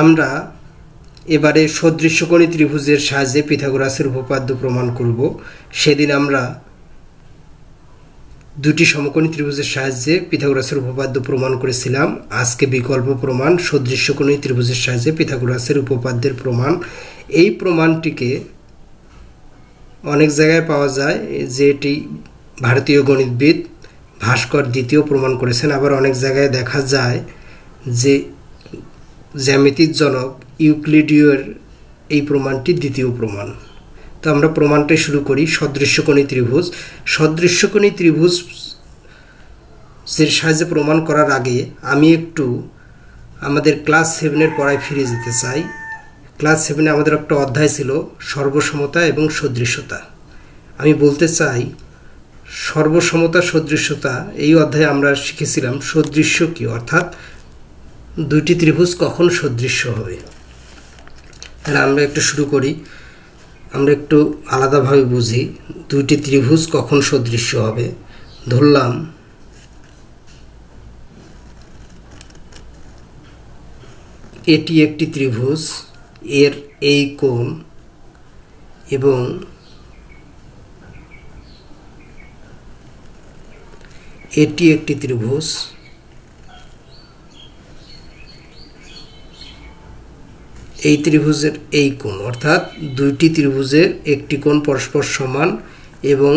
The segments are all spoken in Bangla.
আমরা এবারে সদৃশ্যকোণী ত্রিভুজের সাহায্যে পিথাগোরাসের উপপাদ্য প্রমাণ করব। সেদিন আমরা দুটি সমকোণী ত্রিভুজের সাহায্যে পিথাগোরাসের উপপাদ্য প্রমাণ করেছিলাম। আজকে বিকল্প প্রমাণ সদৃশ্যকোণী ত্রিভুজের সাহায্যে পিথাগোরাসের উপপাদ্যের প্রমাণ। এই প্রমাণটিকে অনেক জায়গায় পাওয়া যায়, যে এটি ভারতীয় গণিতবিদ ভাস্কর দ্বিতীয় প্রমাণ করেছেন। আবার অনেক জায়গায় দেখা যায় যে জ্যামিতির জনক ইউক্লিডীয় এই প্রমাণটি দ্বিতীয় প্রমাণ। তো আমরা প্রমাণটা শুরু করি। সদৃশ্যকোণী ত্রিভুজ, সদৃশ্যকোণী ত্রিভুজের সাহায্যে প্রমাণ করার আগে আমি একটু আমাদের ক্লাস 7-এর পড়ায় ফিরে যেতে চাই। ক্লাস 7-এ আমাদের একটা অধ্যায় ছিল সর্বসমতা এবং সদৃশ্যতা। আমি বলতে চাই সর্বসমতা সদৃশ্যতা এই অধ্যায়ে আমরা শিখেছিলাম সদৃশ্য কি, অর্থাৎ দুইটি ত্রিভুজ কখন সদৃশ্য হবে। তাহলে আমরা একটু শুরু করি, আমরা একটু আলাদাভাবে বুঝি দুইটি ত্রিভুজ কখন সদৃশ্য হবে। ধরলাম এটি একটি ত্রিভুজ, এর এই কোণ এবং এটি একটি ত্রিভুজ, এই ত্রিভুজের এই কোণ, অর্থাৎ দুইটি ত্রিভুজের একটি কোণ পরস্পর সমান এবং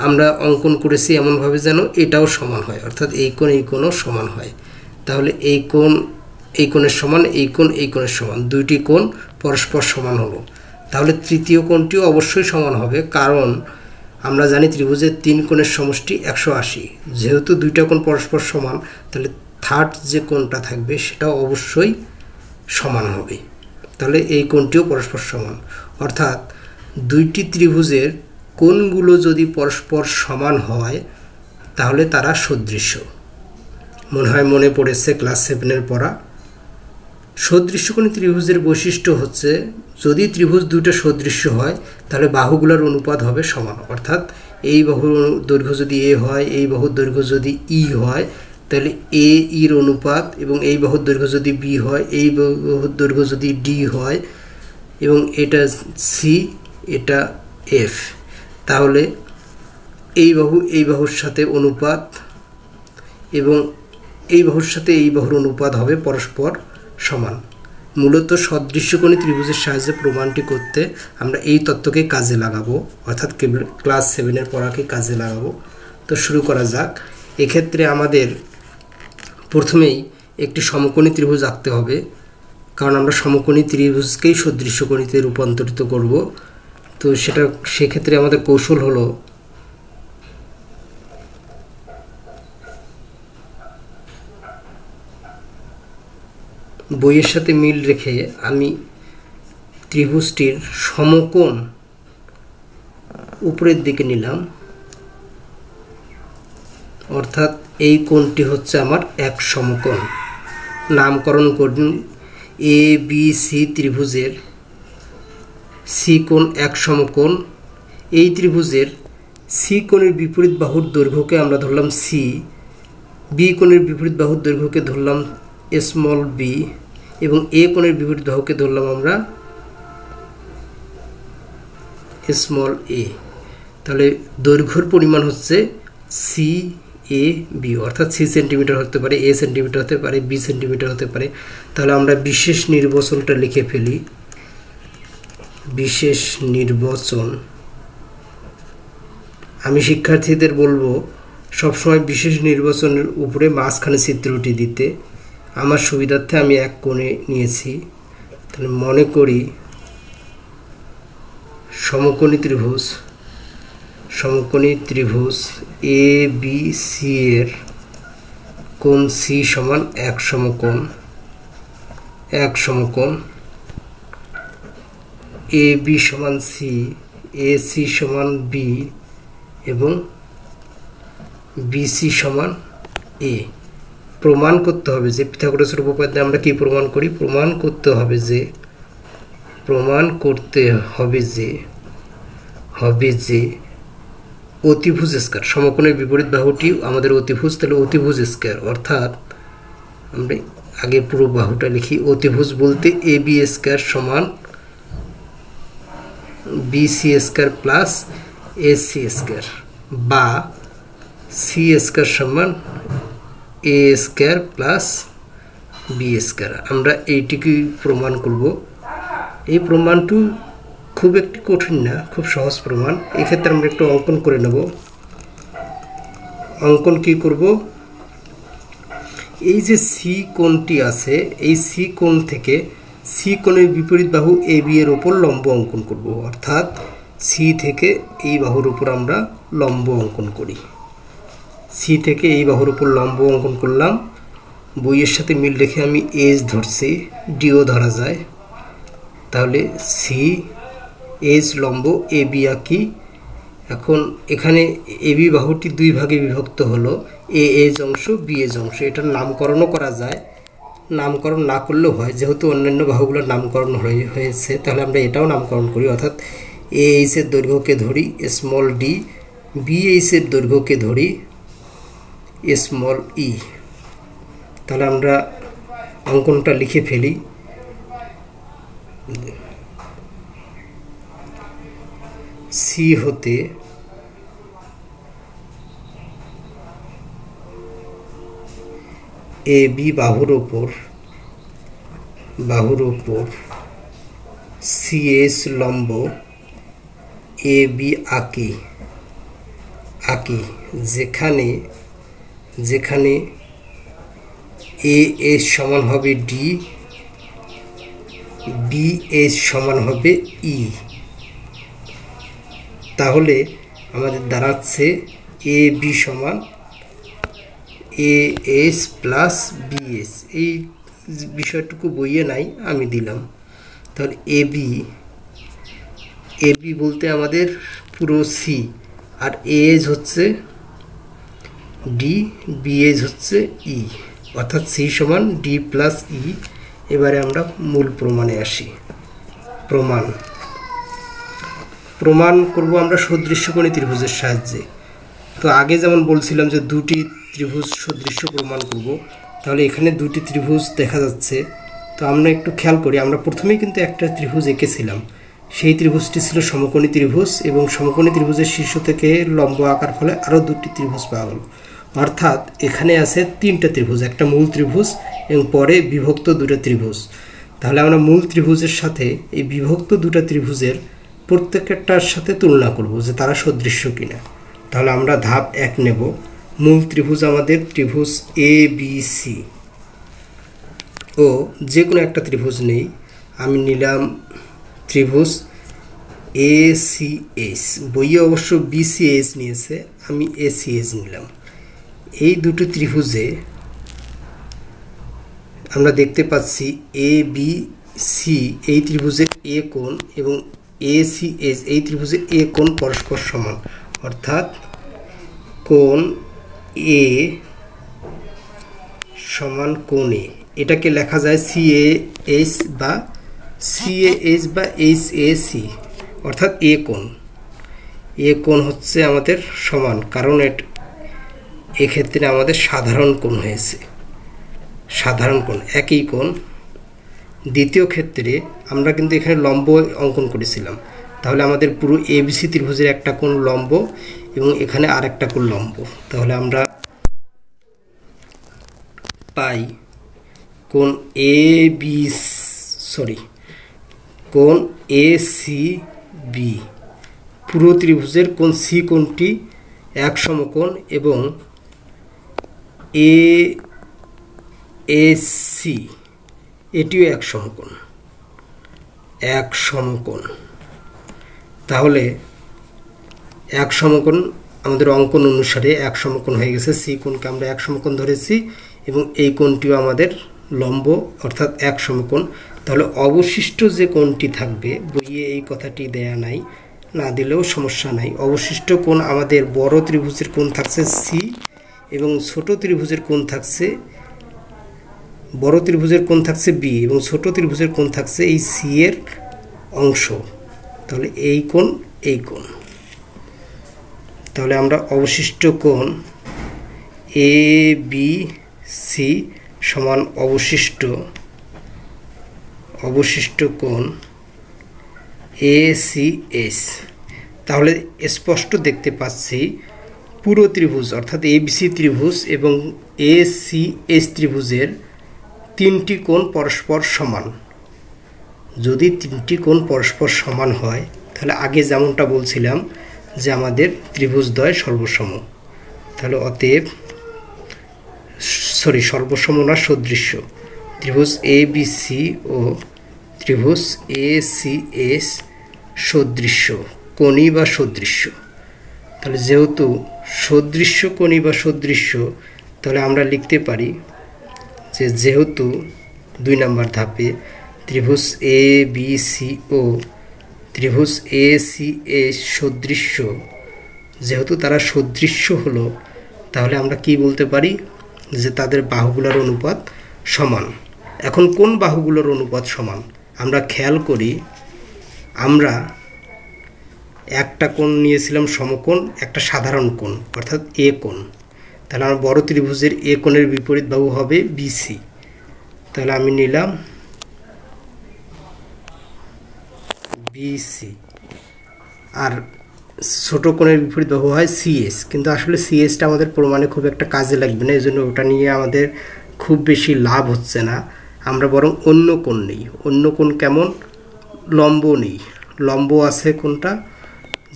আমরা অঙ্কন করেছি এমনভাবে যেন এটাও সমান হয়, অর্থাৎ এই কোণও সমান হয়। তাহলে এই কোণ এই কোণের সমান, এই কোণ এই কোণের সমান, দুইটি কোণ পরস্পর সমান হলো। তাহলে তৃতীয় কোণটিও অবশ্যই সমান হবে, কারণ আমরা জানি ত্রিভুজের 3 কোণের সমষ্টি 180। যেহেতু দুইটা কোণ পরস্পর সমান, তাহলে থার্ড যে কোণটা থাকবে সেটাও অবশ্যই সমান হবে। তাহলে এই কোণটিও পরস্পর সমান, অর্থাৎ দুইটি ত্রিভুজের কোণগুলো যদি পরস্পর সমান হয় তাহলে তারা সদৃশ্য। মনে পড়েছে ক্লাস 7-এর পড়া। সদৃশ্যকোণী ত্রিভুজের বৈশিষ্ট্য হচ্ছে যদি ত্রিভুজ দুটো সদৃশ্য হয় তাহলে বাহুগুলোর অনুপাত হবে সমান, অর্থাৎ এই বাহুর দৈর্ঘ্য যদি এ হয়, এই বাহুর দৈর্ঘ্য যদি ই হয়, তাহলে এ ইর অনুপাত, এবং এই বাহুর দৈর্ঘ্য যদি বি হয়, এই বাহুর দৈর্ঘ্য যদি ডি হয়, এবং এটা সি এটা এফ, তাহলে এই বাহুর সাথে অনুপাত এবং এই বাহুর সাথে এই বাহুর অনুপাত হবে পরস্পর সমান। মূলত সদৃশ্যকোণী ত্রিভুজের সাহায্যে প্রমাণটি করতে আমরা এই তত্ত্বকে কাজে লাগাবো, অর্থাৎ ক্লাস 7-এর পড়াকে কাজে লাগাবো। তো শুরু করা যাক। এক্ষেত্রে আমাদের প্রথমেই একটি সমকোণী ত্রিভুজ আঁকতে হবে, কারণ আমরা সমকোণী ত্রিভুজকেই সদৃশ্যকোণীতে রূপান্তরিত করব। তো সেক্ষেত্রে আমাদের কৌশল হলো বইয়ের সাথে মিল রেখে আমি ত্রিভুজটির সমকোণ উপরের দিকে নিলাম, অর্থাৎ এই কোণটি হচ্ছে আমার এক সমকোণ। নামকরণ করুন এ বি সি ত্রিভুজের সি কোণ এক সমকোণ। এই ত্রিভুজের সি কোণের বিপরীত বাহুর দৈর্ঘ্যকে আমরা ধরলাম সি, বি কোণের বিপরীত বাহুর দৈর্ঘ্যকে ধরলাম স্মল বি, এবং এ কোণের বিপরীত বাহুকে ধরলাম আমরা স্মল এ। তাহলে দৈর্ঘ্যের পরিমাণ হচ্ছে সি এ বি, অর্থাৎ সি সেন্টিমিটার হতে পারে, এ সেন্টিমিটার হতে পারে, বি সেন্টিমিটার হতে পারে। তাহলে আমরা বিশেষ নির্বচনটা লিখে ফেলি। বিশেষ নির্বচন, আমি শিক্ষার্থীদের বলবো সবসময় বিশেষ নির্বাচনের উপরে মাঝখানে চিত্রটি দিতে। আমার সুবিধার্থে আমি এক কোণে নিয়েছি। তাহলে মনে করি সমকোণী ত্রিভুজ এ বি সি এর কোণ সি সমান এক সমকোণ, এ বি সমান সি, এ সি সমান বি এবং বিসি সমান এ প্রমাণ করতে হবে যে পিথাগোরাসের উপপাদ্যে আমরা কি প্রমাণ করি, প্রমাণ করতে হবে যে অতিভুজ স্কয়ার সমকোণের বিপরীত বাহুটি আমাদের অতিভুজ, তাহলে অতিভুজ স্কয়ার অর্থাৎ আমরা আগে পুরো বাহুটা লিখি। অতিভুজ বলতে এ বি স্কয়ার সমান BC square plus AC square বা সি স্কয়ার সমান A square plus B square. আমরা এইটিকেই প্রমাণ করব। এই প্রমাণটি খুব একটি কঠিন না, খুব সহজ প্রমাণ। এক্ষেত্রে আমরা একটু অঙ্কন করে নেব। অঙ্কন কি করব, এই যে সি কোণটি আছে, এই সি কোণ থেকে সি কোণের বিপরীত বাহু এ বি এর উপর লম্ব অঙ্কন করব, অর্থাৎ সি থেকে এই বাহুর উপর আমরা লম্ব অঙ্কন করি। সি থেকে এই বাহুর উপর লম্ব অঙ্কন করলাম। বইয়ের সাথে মিল রেখে আমি এজ ধরছি, ডিও ধরা যায়। তাহলে সি এজ লম্ব এ বি আঁকি। এখন এখানে এ বি বাহুটি দুই ভাগে বিভক্ত হলো, এ এজ অংশ বি এজ অংশ। এটার নামকরণও করা যায়, নামকরণ না করলেও হয়, যেহেতু অন্যান্য বাহুগুলোর নামকরণ হয়েছে তাহলে আমরা এটাও নামকরণ করি। অর্থাৎ এ এইচের দৈর্ঘ্যকে ধরি স্মল ডি, বি এইচের দৈর্ঘ্যকে ধরি স্মল ই। তাহলে আমরা অঙ্কনটা লিখে ফেলি। সি হতে এ বি বাহুর ওপর সি এস লম্ব এ বি আঁকি। যেখানে এ এস সমান হবে ডি, বি এস সমান হবে ই। তাহলে আমাদের দাঁড়াচ্ছে এ বি সমান A S plus B S. এই বিষয়টুকু বইয়ে নাই, আমি দিলাম। তাহলে এ বি বলতে আমাদের পুরো সি, আর এ এজ হচ্ছে ডি, বি এজ হচ্ছে ই, অর্থাৎ সি সমান ডি প্লাস ই। এবারে আমরা মূল প্রমাণে আসি। প্রমাণ করব আমরা সদৃশ্যকোণী ত্রিভুজের সাহায্যে। তো আগে যেমন বলছিলাম যে দুটি ত্রিভুজ সদৃশ্য প্রমাণ করব, তাহলে এখানে দুটি ত্রিভুজ দেখা যাচ্ছে। তো আমরা একটু খেয়াল করি, আমরা প্রথমেই কিন্তু একটা ত্রিভুজ এঁকেছিলাম। সেই ত্রিভুজটি ছিল সমকোণী ত্রিভুজ, এবং সমকোণী ত্রিভুজের শীর্ষ থেকে লম্ব আঁকার ফলে আরও দুটি ত্রিভুজ পাওয়া গেল। অর্থাৎ এখানে আছে তিনটা ত্রিভুজ, একটা মূল ত্রিভুজ এবং পরে বিভক্ত দুটো ত্রিভুজ। তাহলে আমরা মূল ত্রিভুজের সাথে এই বিভক্ত দুটো ত্রিভুজের প্রত্যেকটার সাথে তুলনা করব যে তারা সদৃশ্য কিনা। তাহলে আমরা ধাপ 1 নেব। মূল ত্রিভুজ আমাদের ত্রিভুজ এ বি সি, ও যে কোনো একটা ত্রিভুজ নেই। আমি নিলাম ত্রিভুজ এ সি এস, বইয়ে অবশ্য বি সি এস নিয়েছে, আমি এ সি এস নিলাম। এই দুটো ত্রিভুজে আমরা দেখতে পাচ্ছি এ বি সি এই ত্রিভুজের এ কোণ এবং এ সি এস এই ত্রিভুজের এ কোণ পরস্পর সমান, অর্থাৎ কোণ এ সমান কোণ এ। এটাকে লেখা যায় সি এ এস বা এইচ এ সি, অর্থাৎ এ কোণ হচ্ছে আমাদের সমান, কারণ এক্ষেত্রে আমাদের সাধারণ কোণ হয়েছে, সাধারণ কোণ একই কোণ। দ্বিতীয় ক্ষেত্রে আমরা কিন্তু এখানে লম্ব অঙ্কন করেছিলাম, তাহলে আমাদের পুরো এবিসি ত্রিভুজের একটা কোণ লম্ব এবং এখানে আর একটা কোণ লম্ব। তাহলে আমরা পাই কোণ কোণ এ সি বি, পুরো ত্রিভুজের কোণ সি কোণটি এক সমকোণ এবং এ সি এটিও এক সমকোণ। তাহলে এক সমকোণ আমাদের অঙ্কন অনুসারে এক সমকোণ হয়ে গেছে। সি কোণকে আমরা এক সমকোণ ধরেছি এবং এই কোণটিও আমাদের লম্ব, অর্থাৎ এক সমকোণ। তাহলে অবশিষ্ট যে কোণটি থাকবে, বইয়ে এই কথাটি দেয়া নাই, না দিলেও সমস্যা নাই। অবশিষ্ট কোণ আমাদের বড় ত্রিভুজের কোণ থাকছে সি এবং ছোট ত্রিভুজের কোণ থাকছে, বড় ত্রিভুজের কোণ থাকছে বি এবং ছোট ত্রিভুজের কোণ থাকছে এই সি এর অংশ। তাহলে এই কোণ এই কোণ। তাহলে আমরা অবশিষ্ট কোণ এ বি সি সমান অবশিষ্ট কোণ এ সি এস। তাহলে স্পষ্ট দেখতে পাচ্ছি পুরো ত্রিভুজ অর্থাৎ এবিসি ত্রিভুজ এবং এ সি এস ত্রিভুজের তিনটি কোণ পরস্পর সমান। যদি তিনটি কোণ পরস্পর সমান হয় তাহলে আগে যেমনটা বলছিলাম যে আমাদের ত্রিভুজদ্বয় সর্বসম। তাহলে অতএব সর্বসম না, সদৃশ্য। ত্রিভুজ এ বি সি ও ত্রিভুজ এ সি এস সদৃশ্য কোণী বা সদৃশ্য। তাহলে যেহেতু সদৃশ্য কোণী বা সদৃশ্য, তাহলে আমরা লিখতে পারি যে যেহেতু 2 নম্বর ধাপে ত্রিভুজ এ বি সি ও ত্রিভুজ এ সি এস সদৃশ্য, যেহেতু তারা সদৃশ্য হলো, তাহলে আমরা কি বলতে পারি যে তাদের বাহুগুলোর অনুপাত সমান। এখন কোন বাহুগুলোর অনুপাত সমান আমরা খেয়াল করি। আমরা একটা কোণ নিয়েছিলাম সমকোণ, একটা সাধারণ কোণ অর্থাৎ এ কোণ। তাহলে আমার বড় ত্রিভুজের এ কোণের বিপরীত বাহু হবে বিসি। তাহলে আমি নিলাম বিসি। আর ছোট কোণের বিপরীত বাহু হয় সিএস, কিন্তু আসলে সিএসটা আমাদের প্রমাণে খুব একটা কাজে লাগবে না, এই জন্য ওটা নিয়ে আমাদের খুব বেশি লাভ হচ্ছে না। আমরা বরং অন্য কোণ নেই। অন্য কোণ কেমন? লম্ব নেই। লম্ব আছে কোনটা?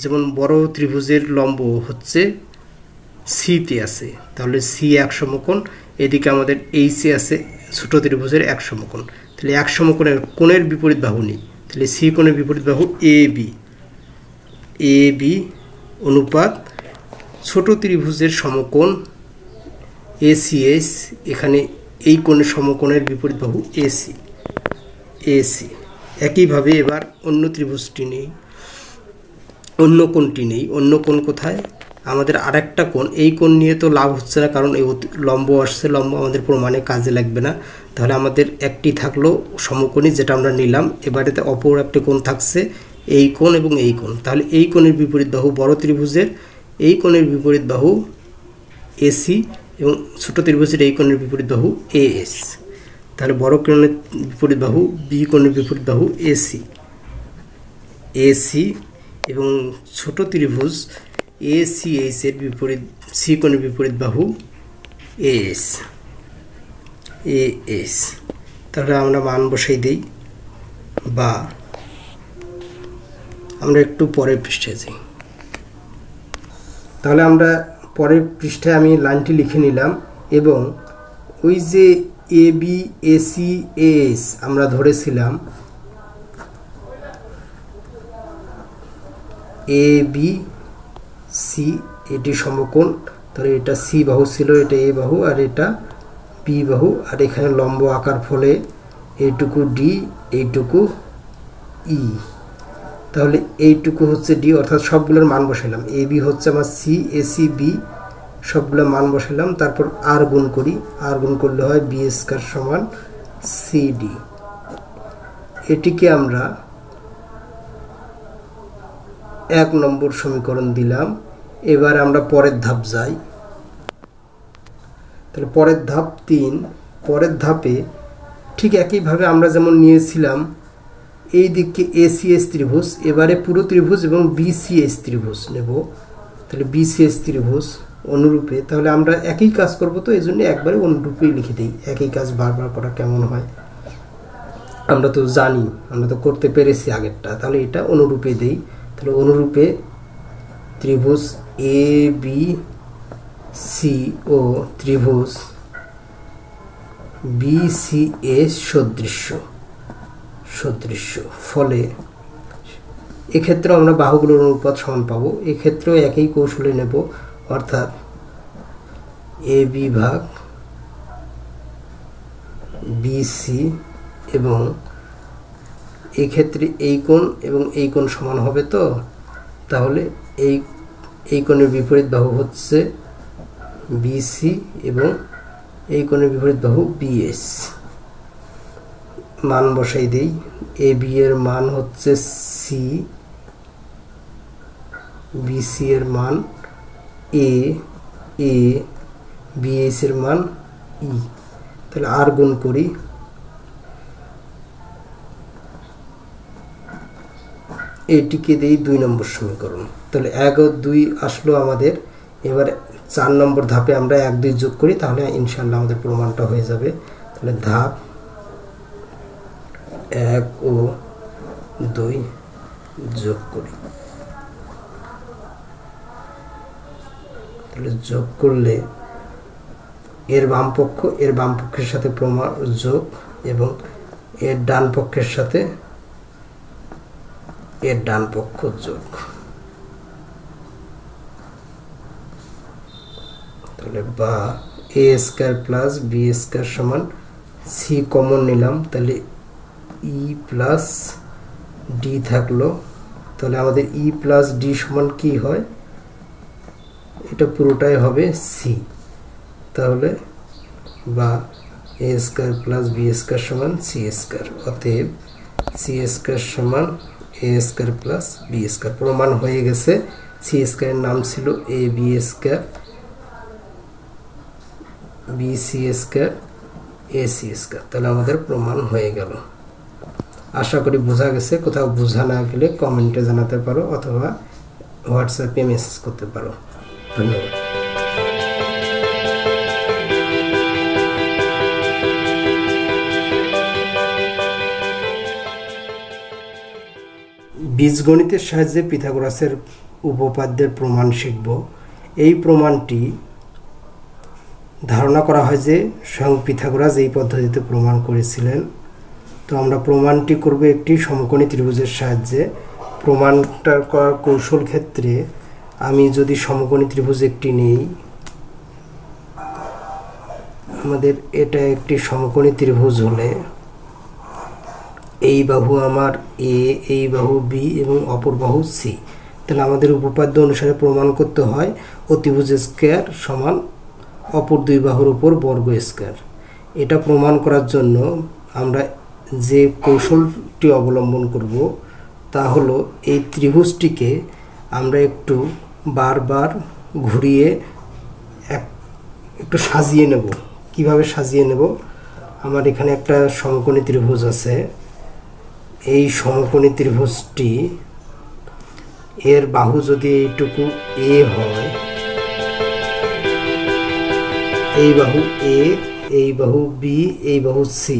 যেমন বড় ত্রিভুজের লম্ব হচ্ছে সিতে আছে, তাহলে সি এক সমকোণ, এদিকে আমাদের এইচে আছে ছোট ত্রিভুজের এক সমকোণ। তাহলে এক সমকোণের কোণের বিপরীত বাহু নেই, তাহলে সি কোণের বিপরীত বাহু এ বি অনুপাত ছোট ত্রিভুজের সমকোণ এসিএস, এখানে এই কোণের সমকোণের বিপরীত বাহু এসি। একইভাবে এবার অন্য ত্রিভুজটি নেই, অন্য কোণটি নেই। অন্য কোণ কোথায়? আমাদের আরেকটা কোণ। এই কোণ নিয়ে তো লাভ হচ্ছে না, কারণ এই লম্ব আসছে, লম্ব আমাদের প্রমাণে কাজে লাগবে না। তাহলে আমাদের একটি থাকলো সমকোণী, যেটা আমরা নিলাম। এবারেতে অপর একটি কোণ থাকছে এই কোণ এবং এই কোণ। তাহলে এই কোণের বিপরীত বাহু বড় ত্রিভুজের এই কোণের বিপরীত বাহু এসি এবং ছোট ত্রিভুজের এই কোণের বিপরীত বাহু এএস। তাহলে বড় কোণের বিপরীত বাহু বি কোণের বিপরীত বাহু এসি এবং ছোট ত্রিভুজ এসিএস এর বিপরীত সি কোণের বিপরীত বাহু এএস। তাহলে আমরা মান বসাই দেই, বা আমরা একটু পরের পৃষ্ঠায় যাই। তাহলে আমরা পরের পৃষ্ঠায় আমি লাইনটি লিখে নিলাম, এবং ওই যে এ বি এসি এস আমরা ধরেছিলাম এ বি সি, এটি সমকোণ। তাহলে এটা সি বাহু ছিল, এটা এ বাহু, আর এটা বি বাহু, আর এখানে লম্ব আকার ফলে এইটুকু ডি, এইটুকু ই। তাহলে এইটুকু হচ্ছে ডি, অর্থাৎ সবগুলোর মান বসাইলাম। এ বি হচ্ছে আমার সি, এসি বি, সবগুলো মান বসাইলাম। তারপর আর গুণ করি, আর গুণ করলে হয় বি স্কয়ার সমান সিডি। এটিকে আমরা 1 নম্বর সমীকরণ দিলাম। এবার আমরা পরের ধাপ যাই। তাহলে পরের ধাপ 3। পরের ধাপে ঠিক একইভাবে আমরা যেমন নিয়েছিলাম এই দিকে এসিএস ত্রিভুজ, এবারে পুরো ত্রিভুজ এবং বিসিএস ত্রিভুজ নেব। তাহলে বিসিএস ত্রিভুজ অনুরূপে, তাহলে আমরা একই কাজ করব, তো এই জন্য একবারে অনুরূপেই লিখে দিই। একই কাজ বারবার করা কেমন হয় আমরা তো জানি, আমরা তো করতে পেরেছি আগেরটা। তাহলে এটা অনুরূপে দেই। তাহলে অনুরূপে ত্রিভুজ এ বি সি ও ত্রিভুজ বিসিএস সদৃশ্য। ফলে এক্ষেত্রে আমরা বাহুগুলোর অনুপাত সমান পাবো। এক্ষেত্রেও একই কৌশলে নেব, অর্থাৎ এ বি ভাগ বিসি, এবং এক্ষেত্রে এই কোণ এবং এই কোণ সমান হবে। তো তাহলে এই কোণের বিপরীত বাহু হচ্ছে বিসি এবং এই কোণের বিপরীত বাহু বিএস। মান বসাই দেই। এ বি এর মান হচ্ছে সি, বিসি এর মান এ, এ বিএস এর মান ই। তাহলে আর গুণ করি, এটিকে দেই 2 নম্বর সমীকরণ। তাহলে 1 ও 2 আসলো আমাদের। এবার 4 নম্বর ধাপে আমরা 1 2 যোগ করি, তাহলে ইনশাআল্লাহ আমাদের প্রমাণটা হয়ে যাবে। তাহলে ধাপ 1 ও 2 যোগ করি। তাহলে যোগ করলে এর বাম পক্ষের সাথে প্রমাণ যোগ এবং এর ডান পক্ষের সাথে এর ডান পক্ষ যোগ। তাহলে বা A square plus B square সমান সি কমন নিলাম, তাহলে ই প্লাস ডি থাকলো। তাহলে আমাদের ই প্লাস ডি সমান কি হয়, এটা পুরোটাই হবে সি। তাহলে বা A square plus B square সমান সি স্কয়ার, অতএব সি স্কয়ার সমান A square plus B square. প্রমাণ হয়ে গেছে। সি স্কয়ারের নাম ছিল A B square, B C square, A C square. তাহলে আমাদের প্রমাণ হয়ে গেল। আশা করি বোঝা গেছে। কোথাও বোঝা না গেলে কমেন্টে জানাতে পারো অথবা হোয়াটসঅ্যাপে মেসেজ করতে পারো। ধন্যবাদ। বীজগণিতের সাহায্যে পিথাগোরাসের উপপাদ্যের প্রমাণ শিখব। এই প্রমাণটি ধারণা করা হয় যে স্বয়ং পিথাগোরাস এই পদ্ধতিতে প্রমাণ করেছিলেন। তো আমরা প্রমাণটি করব একটি সমকোণী ত্রিভুজের সাহায্যে। প্রমাণটা করার কৌশল ক্ষেত্রে আমি যদি সমকোণী ত্রিভুজ একটি নেই, আমাদের এটা একটি সমকোণী ত্রিভুজ হলে এই বাহু আমার এ, এই বাহু বি এবং অপর বাহু সি। তাহলে আমাদের উপপাদ্য অনুসারে প্রমাণ করতে হয় অতিভুজ স্কয়ার সমান অপর দুই বাহুর উপর বর্গ স্কয়ার। এটা প্রমাণ করার জন্য আমরা যে কৌশলটি অবলম্বন করব তা হলো এই ত্রিভুজটিকে আমরা একটু বারবার ঘুরিয়ে একটু সাজিয়ে নেব। কিভাবে সাজিয়ে নেব, আমার এখানে একটা সমকোণী ত্রিভুজ আছে। এই সমকোণী ত্রিভুজটি এর বাহু যদি এইটুকু এ হয়, এই বাহু এ, এই বাহু বি, এই বাহু সি,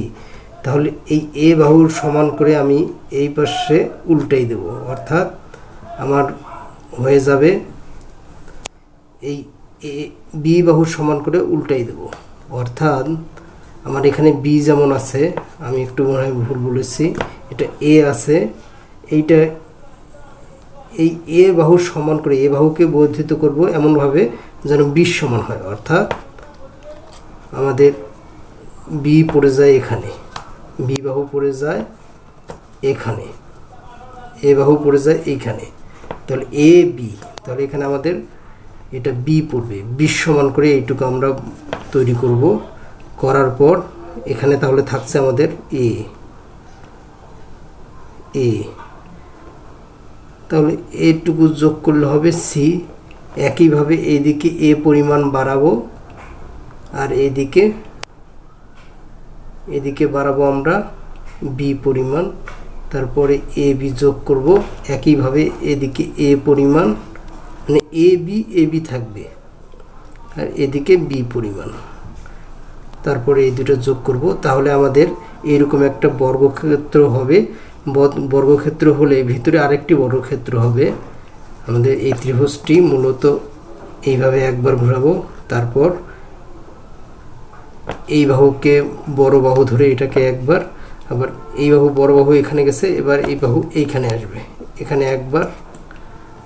তাহলে এই এ বাহুর সমান করে আমি এই পাশে উল্টাই দেব। অর্থাৎ আমার হয়ে যাবে এই এ বি বাহুর সমান করে উল্টাই দেব। অর্থাৎ আমার এখানে বি যেমন আছে, আমি একটু মনে হয় ভুল বলেছি, এটা এ আছে, এইটা এই এ বাহুর সমান করে এ বাহুকে বর্ধিত করব এমনভাবে যেন বি সমান হয়। অর্থাৎ আমাদের বি পড়ে যায় এখানে, বি বাহু পড়ে যায় এখানে, এ বাহু পড়ে যায় এইখানে। তাহলে এ বি, তাহলে এখানে আমাদের এটা বি পড়বে। বি সমান করে এইটুকু আমরা তৈরি করব। করার পর এখানে তাহলে থাকছে আমাদের এ, এ, তাহলে এইটুকু যোগ করলে হবে সি। একইভাবে এইদিকে এ পরিমাণ বাড়াবো আর এদিকে বাড়াবো আমরা বি পরিমাণ। তারপরে এ বি যোগ করব। একইভাবে এদিকে এ পরিমাণ, মানে এ বি থাকবে আর এদিকে বি পরিমাণ। তারপরে এই দুটো যোগ করব। তাহলে আমাদের এরকম একটা বর্গক্ষেত্র হবে। বর্গক্ষেত্র হলে ভিতরে আরেকটি বর্গক্ষেত্র হবে। আমাদের এই ত্রিভুজটি মূলত এইভাবে একবার ঘোরাবো, তারপর এই বাহুকে বড় বাহু ধরে এটাকে একবার, আবার এই বাহু বড় বাহু এখানে গেছে, এবার এই বাহু এইখানে আসবে, এখানে একবার,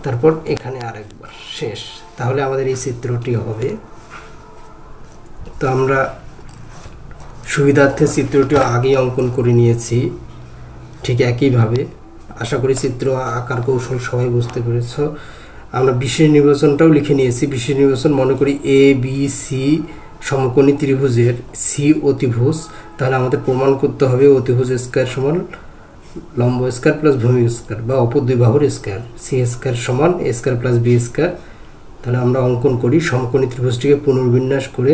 তারপর এখানে আরেকবার, শেষ। তাহলে আমাদের এই চিত্রটি হবে। তো আমরা সুবিধার্থে চিত্রটি আগেই অঙ্কন করে নিয়েছি ঠিক একইভাবে। আশা করি চিত্র আঁকার কৌশল সবাই বুঝতে পেরেছ। আমরা বিশেষ নির্বাচনটাও লিখে নিয়েছি। বিশেষ নির্বাচন মনে করি এ বি সি সমকোণী ত্রিভুজের সি অতিভুজ, তাহলে আমাদের প্রমাণ করতে হবে অতিভুজ স্কয়ার সমান লম্ব স্কয়ার প্লাস ভূমি স্কয়ার বা অপর দুই বাহুর স্কয়ার, সি স্কয়ার সমান A square plus B square. তাহলে আমরা অঙ্কন করি, সমকোণী ত্রিভুজটিকে পুনর্বিন্যাস করে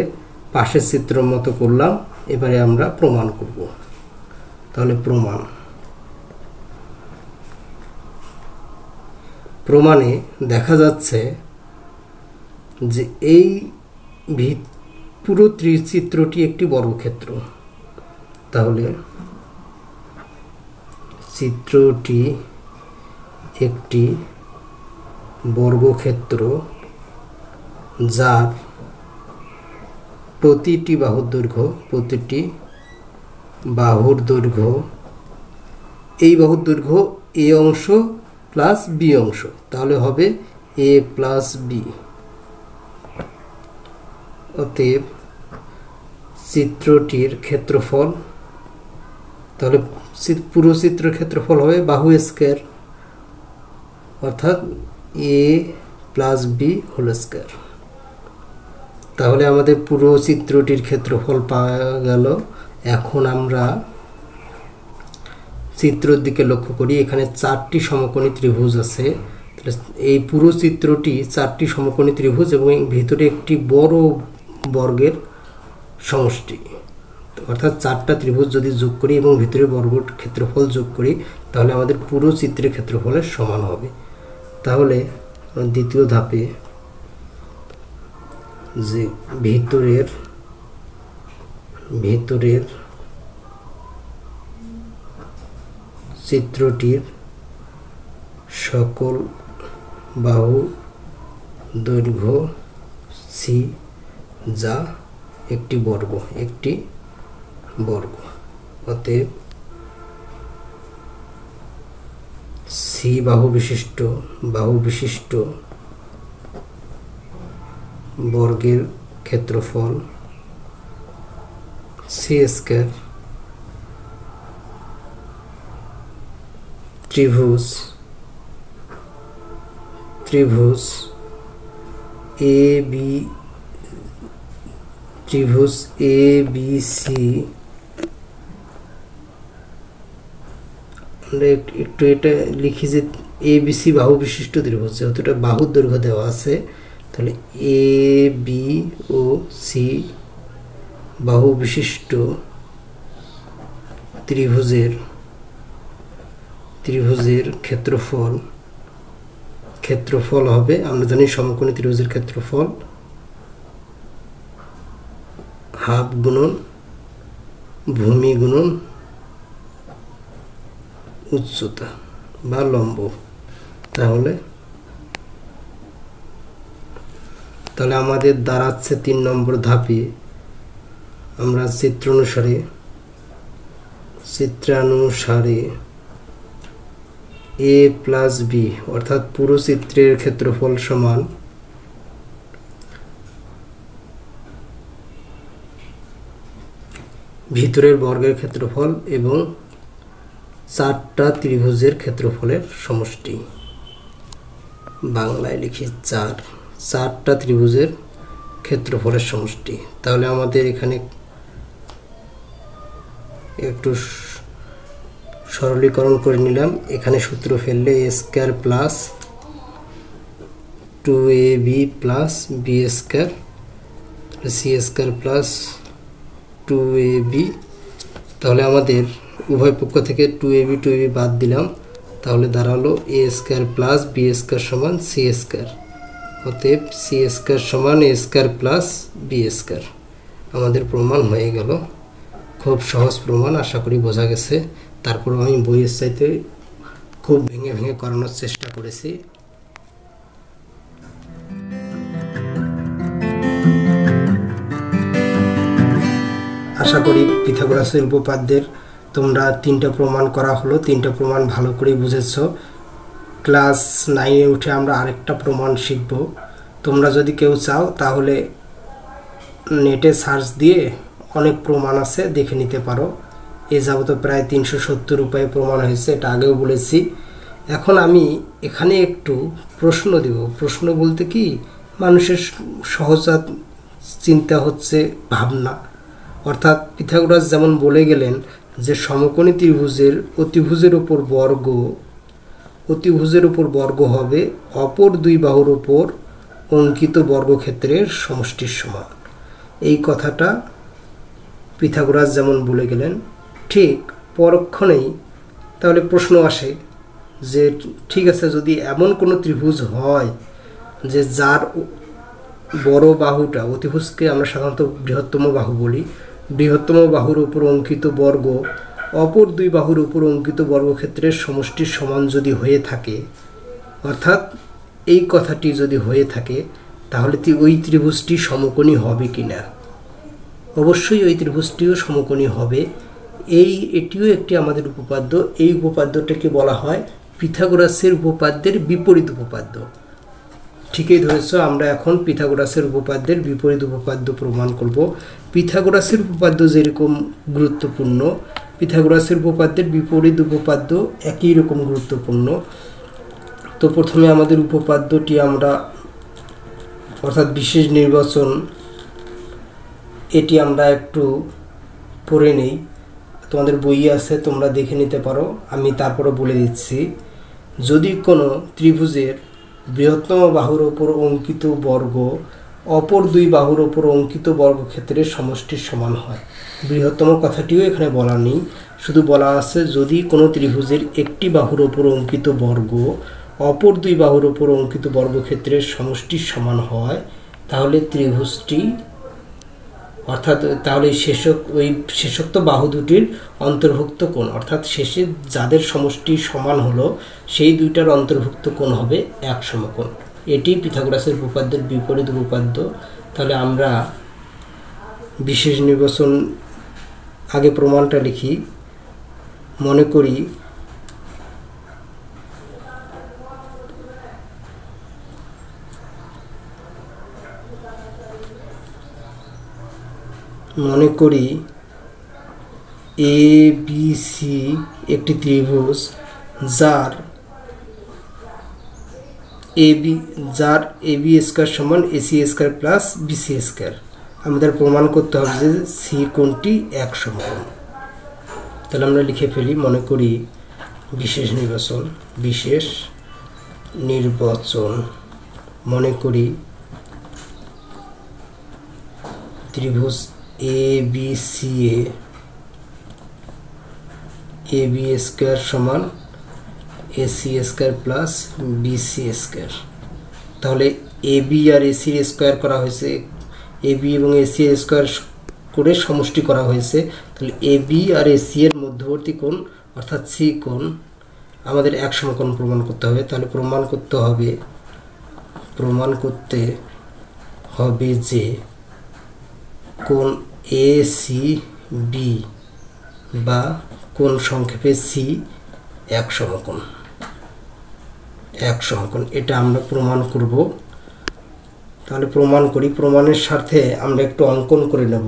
পাশের চিত্রের মতো করলাম। এবারে আমরা প্রমাণ করব। তাহলে প্রমাণে দেখা যাচ্ছে যে এই পুরো চিত্রটি একটি বর্গক্ষেত্র। তাহলে চিত্রটি একটি বর্গক্ষেত্র যার প্রতিটি বাহুর দৈর্ঘ্য এই বাহুর দৈর্ঘ্য এ অংশ প্লাস বি অংশ, তাহলে হবে এ প্লাস বি। অতএব চিত্রটির ক্ষেত্রফল, তাহলে পুরো চিত্রের ক্ষেত্রফল হবে বাহু স্কয়ার, অর্থাৎ এ প্লাস বি হোল স্কয়ার। তাহলে আমাদের পুরো চিত্রটির ক্ষেত্রফল পাওয়া গেল। এখন আমরা চিত্রের দিকে লক্ষ্য করি, এখানে 4টি সমকোণী ত্রিভুজ আছে। এই পুরো চিত্রটি 4টি সমকোণী ত্রিভুজ এবং ভিতরে একটি বড় বর্গের সমষ্টি, অর্থাৎ 4টা ত্রিভুজ যদি যোগ করি এবং ভিতরে বর্গের ক্ষেত্রফল যোগ করি তাহলে আমাদের পুরো চিত্রের ক্ষেত্রফলের সমান হবে। তাহলে দ্বিতীয় ধাপে যে ভিতরের চিত্রটির সকল বাহু দৈর্ঘ্য সি যা একটি বর্গ, অতএব সি বাহু বিশিষ্ট বর্গের ক্ষেত্রফল সি স্কয়ার ত্রিভুজ এ বি সি, আমরা একটু এটা লিখি যে এ বি সি বাহু বিশিষ্ট ত্রিভুজ, যেহেতু এটা বাহুর দৈর্ঘ্য দেওয়া আছে, তাহলে এ বি ও সি বাহু বিশিষ্ট ত্রিভুজের ক্ষেত্রফল হবে, আমরা জানি সমকোণী ত্রিভুজের ক্ষেত্রফল হাফ গুণন ভূমি গুণন উচ্চতা বা লম্ব। তাহলে আমাদের দাঁড়াচ্ছে 3 নম্বর ধাপে আমরা চিত্রানুসারে এ প্লাস বি অর্থাৎ পুরো চিত্রের ক্ষেত্রফল সমান ভিতরের বর্গের ক্ষেত্রফল এবং 4টা ত্রিভুজের ক্ষেত্রফলের সমষ্টি। বাংলায় লিখি 4টা ত্রিভুজের ক্ষেত্রফলের সমষ্টি। তাহলে আমাদের এখানে একটু সরলীকরণ করে নিলাম। এখানে সূত্র ফেললে A square plus 2ab plus B square C square plus 2ab, তাহলে আমাদের উভয় পক্ষ থেকে 2ab বাদ দিলাম, তাহলে দাঁড়ালো এ স্কয়ার প্লাস বি স্কয়ার সমান সি স্কয়ার। অতএব সি স্কয়ার সমান A square plus B square. আমাদের প্রমাণ হয়ে গেল। খুব সহজ প্রমাণ, আশা করি বোঝা গেছে। তারপর আমি বইয়ের চাইতে খুব ভেঙে করানোর চেষ্টা করেছি। আশা করি পিথাগোরাসের উপপাদ্যের তোমরা 3টা প্রমাণ করা হলো। 3টা প্রমাণ ভালো করে বুঝেছ। ক্লাস 9-এ উঠে আমরা আরেকটা প্রমাণ শিখব। তোমরা যদি কেউ চাও তাহলে নেটে সার্চ দিয়ে অনেক প্রমাণ আছে, দেখে নিতে পারো। এ যাবত প্রায় 370 উপায়ে প্রমাণ হয়েছে, এটা আগেও বলেছি। এখন আমি এখানে একটু প্রশ্ন দেব। প্রশ্ন বলতে কি, মানুষের সহজাত চিন্তা হচ্ছে ভাবনা। অর্থাৎ পিথাগোরাস যেমন বলে গেলেন যে সমকোণী ত্রিভুজের অতিভুজের উপর বর্গ হবে অপর দুই বাহুর উপর অঙ্কিত বর্গক্ষেত্রের সমষ্টির সমান। এই কথাটা পিথাগোরাস যেমন বলে গেলেন, ঠিক পরক্ষণেই তাহলে প্রশ্ন আসে যে ঠিক আছে, যদি এমন কোনো ত্রিভুজ হয় যে যার বড় বাহুটা, অতিভুজকে আমরা সাধারণত বৃহত্তম বাহু বলি, বৃহত্তম বাহুর উপর অঙ্কিত বর্গ অপর দুই বাহুর উপর অঙ্কিত বর্গক্ষেত্রের সমষ্টির সমান যদি হয়ে থাকে, অর্থাৎ এই কথাটি যদি হয়ে থাকে, তাহলে ওই ত্রিভুজটি সমকোণী হবে কিনা? অবশ্যই ওই ত্রিভুজটিও সমকোণী হবে। এটিও একটি আমাদের উপপাদ্য। এই উপপাদ্যটাকে বলা হয় পিথাগোরাসের উপপাদ্যের বিপরীত উপপাদ্য। ঠিকই ধরেছ, আমরা এখন পিথাগোরাসের উপপাদ্যের বিপরীত উপপাদ্য প্রমাণ করব। পিথাগোরাসের উপপাদ্য যেরকম গুরুত্বপূর্ণ, পিথাগোরাসের উপপাদ্যের বিপরীত উপপাদ্য একই রকম গুরুত্বপূর্ণ। তো প্রথমে আমাদের উপপাদ্যটি আমরা, অর্থাৎ বিশেষ নির্বাচন, এটি আমরা একটু পড়ে নেই। তোমাদের বই আছে, তোমরা দেখে নিতে পারো। আমি তারপরে বলে দিচ্ছি। যদি কোনো ত্রিভুজের বৃহত্তম বাহুর ওপর অঙ্কিত বর্গ অপর দুই বাহুর ওপর অঙ্কিত বর্গক্ষেত্রের সমষ্টির সমান হয়। বৃহত্তম কথাটিও এখানে বলা নেই, শুধু বলা আছে যদি কোনো ত্রিভুজের একটি বাহুর ওপর অঙ্কিত বর্গ অপর দুই বাহুর ওপর অঙ্কিত বর্গক্ষেত্রের সমষ্টির সমান হয়, তাহলে ত্রিভুজটি, অর্থাৎ তাহলে ওই শেষোক্ত বাহু দুটির অন্তর্ভুক্ত কোণ, অর্থাৎ শেষে যাদের সমষ্টি সমান হলো সেই দুইটার অন্তর্ভুক্ত কোণ হবে এক সমকোণ। এটি পিথাগোরাসের উপপাদ্যের বিপরীত উপপাদ্য। তাহলে আমরা বিশেষ নির্বাচন, আগে প্রমাণটা লিখি। মনে করি এ বি সি একটি ত্রিভুজ যার এ বি স্কয়ার সমান AC square plus BC square. আমাদের প্রমাণ করতে হবে যে সি কোণটি এক সমকোণ। তাহলে আমরা লিখে ফেলি, মনে করি বিশেষ নির্বাচন মনে করি ত্রিভুজ A B C A B square সমান AC square plus BC square. তাহলে এ বি আর এসি স্কয়ার করা হয়েছে, এ বি এবং এসি স্কয়ার করে সমষ্টি করা হয়েছে। তাহলে এ বি আর এসি এর মধ্যবর্তী কোণ অর্থাৎ সি কোণ আমাদের এক সমকোণ প্রমাণ করতে হবে। তাহলে প্রমাণ করতে হবে যে কোণ এ সি বি বা কোণ সংক্ষেপে সি এক সমকোণ। এটা আমরা প্রমাণ করব। তাহলে প্রমাণ করি। প্রমাণের সাথে আমরা একটু অঙ্কন করে নেব।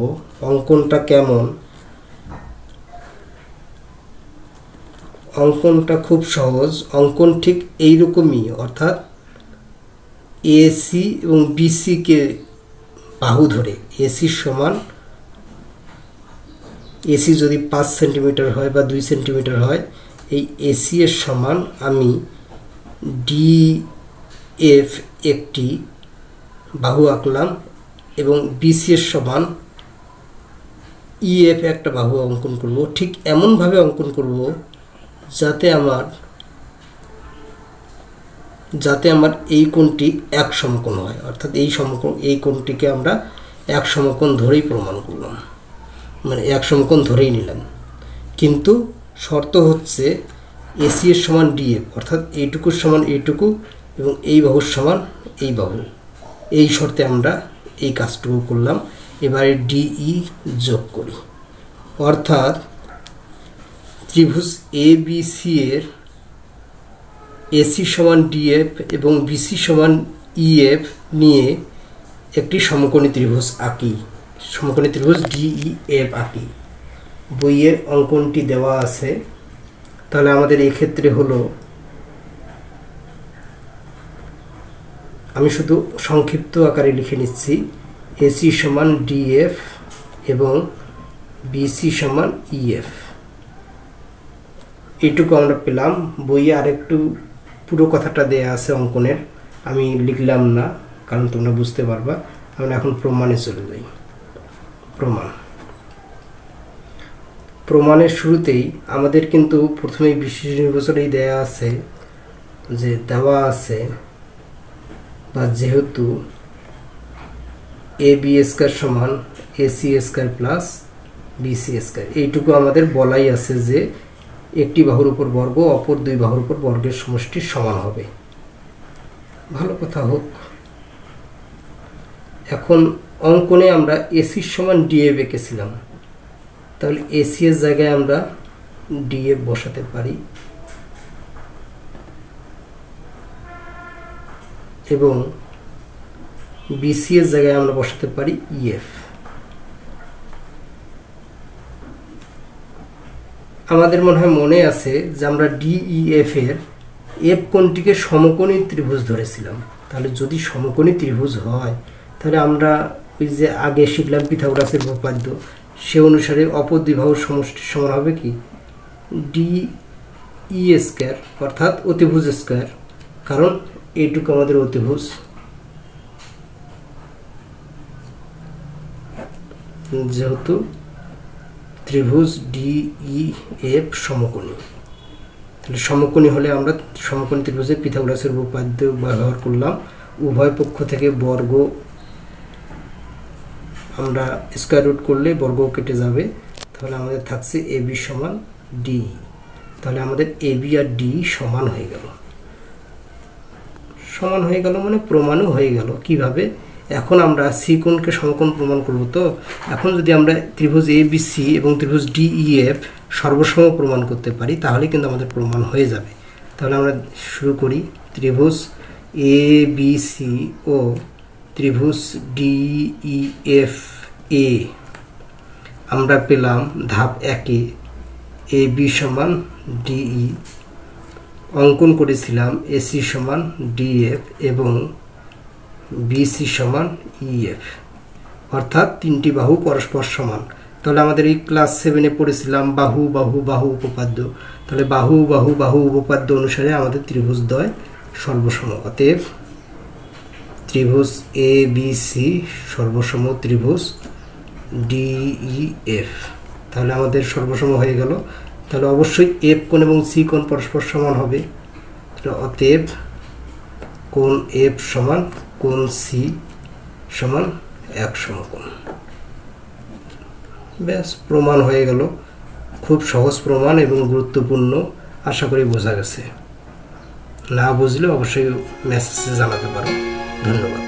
অঙ্কনটা কেমন? অঙ্কনটা খুব সহজ। অঙ্কন ঠিক এইরকমই, অর্থাৎ এসি এবং বিসিকে বাহু ধরে, এসি সমান, এসি যদি 5 সেন্টিমিটার হয় বা 2 সেন্টিমিটার হয়, এই এসি এর সমান আমি ডি এফ একটি বাহু আঁকলাম এবং বিসি এর সমান ইএফ একটা বাহু অঙ্কন করব। ঠিক এমনভাবে অঙ্কন করব যাতে আমার এই কোণটি এক সমকোণ হয়, অর্থাৎ এই কোণটিকে আমরা এক সমকোণ ধরেই প্রমাণ করলাম, মানে এক সমকোণ ধরেই নিলাম। কিন্তু শর্ত হচ্ছে এসি এর সমান ডিএফ, অর্থাৎ এইটুকুর সমান এইটুকু এবং এই বাহুর সমান এই বাহু। এই শর্তে আমরা এই কাজটুকু করলাম। এবারে ডিই যোগ করি, অর্থাৎ ত্রিভুজ এ বি সি এর এসি সমান ডিএফ এবং বিসি সমান ইএফ নিয়ে একটি সমকোণী ত্রিভুজ আঁকি, সমকোণী ত্রিভুজ ডিইএফ আঁকি। বইয়ের অঙ্কনটি দেওয়া আছে। তাহলে আমাদের এই ক্ষেত্রে হলো আমি শুধু সংক্ষিপ্ত আকারে লিখে নিচ্ছি, এসি সমান ডিএফ এবং বিসি সমান ইএফ। এইটুকু আমরা পেলাম। বইয়ে আরেকটু পুরো কথাটা দেয়া আছে অঙ্কনের, আমি লিখলাম না কারণ তোমরা বুঝতে পারবা। আমরা এখন প্রমাণে চলে যাই। প্রমাণের শুরুতেই আমাদের কিন্তু প্রথমেই বিশেষ নির্বাচনেই দেয়া আছে যে দেওয়া আছে বা যেহেতু এ বি স্কয়ার সমান AC square plus BC square, এইটুকু আমাদের বলাই আছে যে একটি বাহুর উপর বর্গ অপর দুই বাহুর উপর বর্গের সমষ্টি সমান হবে। ভালো কথা হোক। এখন অঙ্কনে আমরা এসি সমান ডিএফ এঁকেছিলাম, তাহলে এসি এর জায়গায় আমরা ডিএফ বসাতে পারি এবং বিসি এর জায়গায় আমরা বসাতে পারি ইএফ। আমাদের মনে আছে যে আমরা ডিইএফ এর এফ কোণটিকে সমকোণী ত্রিভুজ ধরেছিলাম। তাহলে যদি সমকোণী ত্রিভুজ হয় তাহলে আমরা ওই যে আগে শিখলাম পিথাগোরাসের উপপাদ্য, সে অনুসারে অপর দুই বাহুর সমষ্টির সমান হবে কি ডিই স্কয়ার, অর্থাৎ অতিভুজ স্কয়ার, কারণ এইটুকু আমাদের অতিভুজ। যেহেতু ত্রিভুজ ডিইএফ সমকোণী, তাহলে সমকোণী হলে আমরা সমকোণী ত্রিভুজে পিথাগোরাসের উপপাদ্য ব্যবহার করলাম। উভয় পক্ষ থেকে বর্গ আমরা স্কয়ার রুট করলে বর্গ কেটে যাবে, তাহলে আমাদের থাকছে এ বি সমান ডি। তাহলে আমাদের এ বি আর ডি সমান হয়ে গেল। সমান হয়ে গেল মানে প্রমাণও হয়ে গেল। কিভাবে? এখন আমরা সি কোণকে সমকোণ প্রমাণ করব। তো এখন যদি আমরা ত্রিভুজ এ বি সি এবং ত্রিভুজ ডিইএফ সর্বসম প্রমাণ করতে পারি তাহলে কিন্তু আমাদের প্রমাণ হয়ে যাবে। তাহলে আমরা শুরু করি। ত্রিভুজ এ বি সি ও ত্রিভুজ ডিইএফ এ আমরা পেলাম ধাপ 1-এ এ বি সমান ডিই, অঙ্কন করেছিলাম এসি সমান ডিএফ এবং বিসি সমান ইএফ, অর্থাৎ তিনটি বাহু পরস্পর সমান। তাহলে আমাদের এই ক্লাস 7-এ পড়েছিলাম বাহু বাহু বাহু উপপাদ্য। তাহলে বাহু বাহু বাহু উপপাদ্য অনুসারে আমাদের ত্রিভুজদ্বয় সর্বসম। অতএব ত্রিভুজ এ বি সি সর্বসম ত্রিভুজ ডিইএফ। তাহলে আমাদের সর্বসম হয়ে গেল। তাহলে অবশ্যই এফ কোণ এবং সি কোণ পরস্পর সমান হবে। অতএব কোণ এফ সমান কোণ সি সমান এক সমকোণ। ব্যাস, প্রমাণ হয়ে গেল। খুব সহজ প্রমাণ এবং গুরুত্বপূর্ণ। আশা করি বোঝা গেছে। না বুঝলে অবশ্যই মেসেজে জানাতে পারো। ধন্যবাদ।